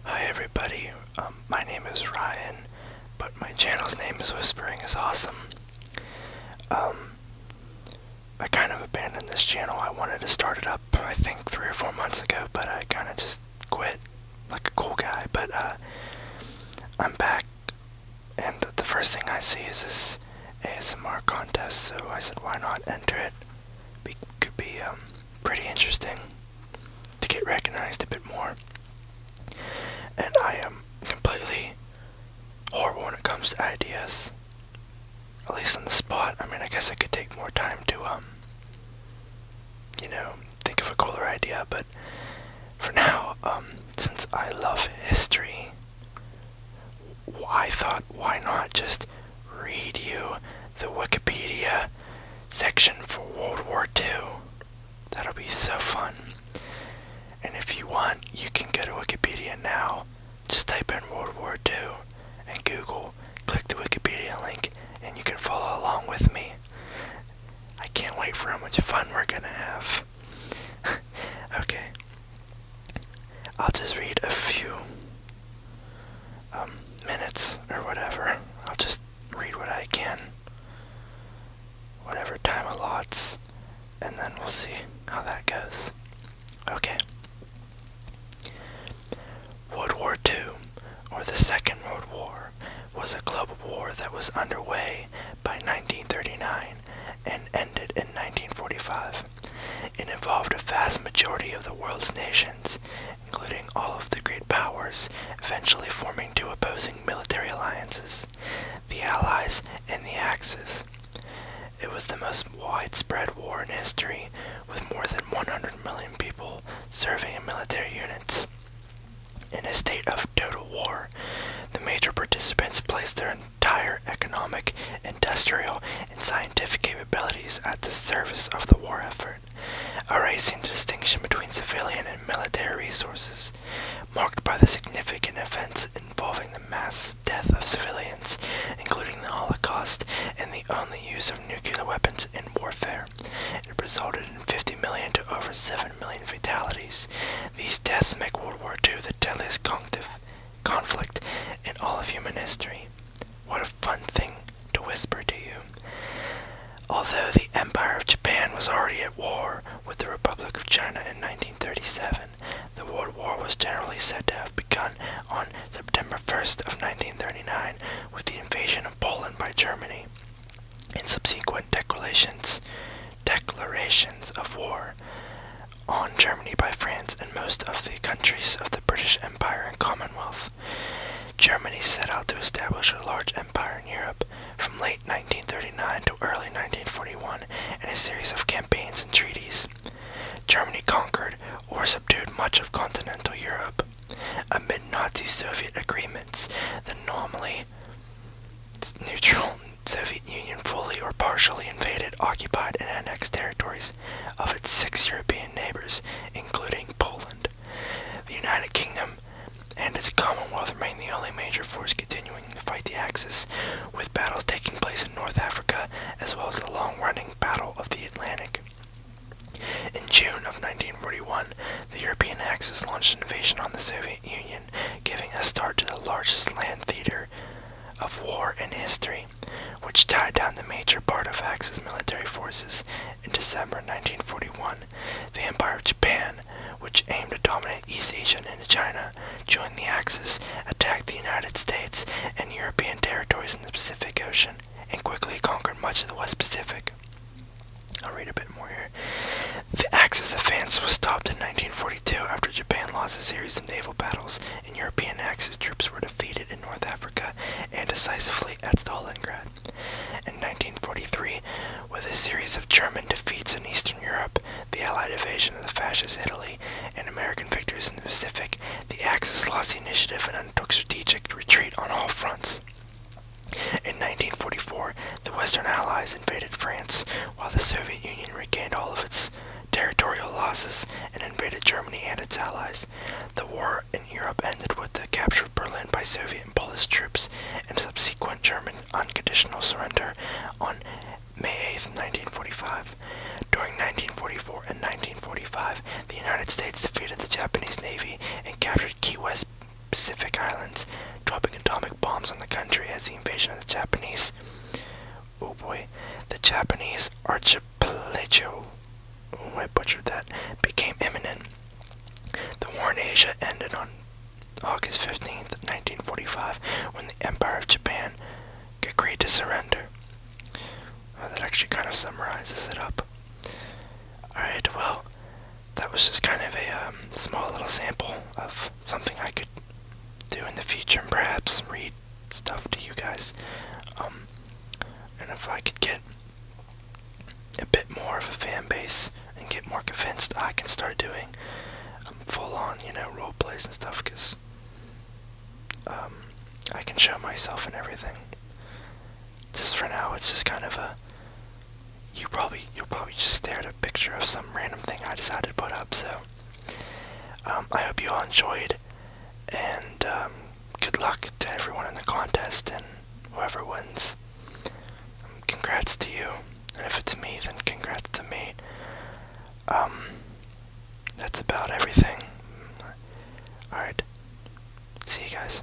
Hi everybody, my name is Ryan, but my channel's name is Whispering is Awesome. Um, I kind of abandoned this channel. I wanted to start it up, I think 3 or 4 months ago, but I kind of just quit like a cool guy. But I'm back, and the first thing I see is this ASMR contest, so I said why not enter it. Could be pretty interesting to get recognized a bit more. And I am completely horrible when it comes to ideas, at least on the spot. I mean, I guess I could take more time to, think of a cooler idea, but for now, since I love history, I thought, why not just read you the Wikipedia section for World War II? That'll be so fun. And if you want, you can go to Wikipedia now. Just type in World War II and Google, click the Wikipedia link, and you can follow along with me. I can't wait for how much fun we're gonna have. Okay. I'll just read a few minutes or whatever. I'll just read what I can, whatever time allots, and then we'll see how that goes. Okay. World War II, or the Second World War, was a global war that was underway by 1939 and ended in 1945. It involved a vast majority of the world's nations, including all of the great powers, eventually forming two opposing military alliances, the Allies and the Axis. It was the most widespread war in history, with more than 100 million people serving in military units. In a state of total war, the major participants placed their entire economic, industrial, and scientific capabilities at the service of the war effort, erasing the distinction between civilian and military resources, marked by the significant events involving the mass death of civilians, including the Holocaust and the only use of nuclear weapons in warfare. It resulted in 50 million to over 7 million fatalities. These deaths make World War II the deadliest conflict in all of human history. What a fun thing to whisper to you. Although the Empire of Japan was already at war with the Republic of China in 1937, the World War was generally said to have begun on September 1st of 1939 with the invasion of Poland by Germany and subsequent declarations of war on Germany by France and most of the countries of the British Empire and Commonwealth. Germany set out to establish a large empire in Europe from late 1939 to early 1941 in a series of campaigns and treaties. Germany conquered or subdued much of continental Europe. Amid Nazi-Soviet agreements, the nominally neutral Soviet Union fully or partially invaded, occupied, and annexed territories of its 6 European neighbors, including Poland. The United Kingdom and its Commonwealth remain the only major force continuing to fight the Axis, with battles taking place in North Africa, as well as the long-running Battle of the Atlantic. In June of 1941, the European Axis launched an invasion on the Soviet Union, giving a start to the largest land theater of war in history, which tied down the major part of Axis military forces. In December 1941, the Empire of Japan, which aimed to dominate East Asia and into China, joined the Axis, attacked the United States and European territories in the Pacific Ocean, and quickly conquered much of the West Pacific. I'll read a bit more here. The Axis advance was stopped in 1942 after Japan lost a series of naval battles, and European Axis troops were defeated in North Africa and decisively at Stalingrad. In 1943, with a series of German defeats in Eastern Europe, the Allied invasion of the fascist Italy, and American victories in the Pacific, the Axis lost the initiative and undertook strategic retreat on all fronts. In 1944, the Western Allies invaded France, while the Soviet Union regained all of its territorial losses and invaded Germany and its allies. The war in Europe ended with the capture of Berlin by Soviet and Polish troops and subsequent German unconditional surrender on May 8, 1945. During 1944 and 1945, the United States defeated the Japanese Navy and captured Key West Pacific Islands, dropping atomic bombs on the country as the invasion of the Japanese, oh boy, the Japanese archipelago, oh, I butchered that, became imminent. The war in Asia ended on August 15th, 1945, when the Empire of Japan agreed to surrender. That actually kind of summarizes it up. Alright, well, that was just kind of a small little sample of something I could do in the future and perhaps read stuff to you guys. And if I could get a bit more of a fan base and get more convinced, I can start doing full on, role plays and stuff, because I can show myself and everything. Just for now, it's just kind of you'll probably just stare at a picture of some random thing I decided to put up, so I hope you all enjoyed, and good luck to everyone in the contest, and whoever wins, congrats to you, and if it's me, then congrats to me. That's about everything. Alright, see you guys.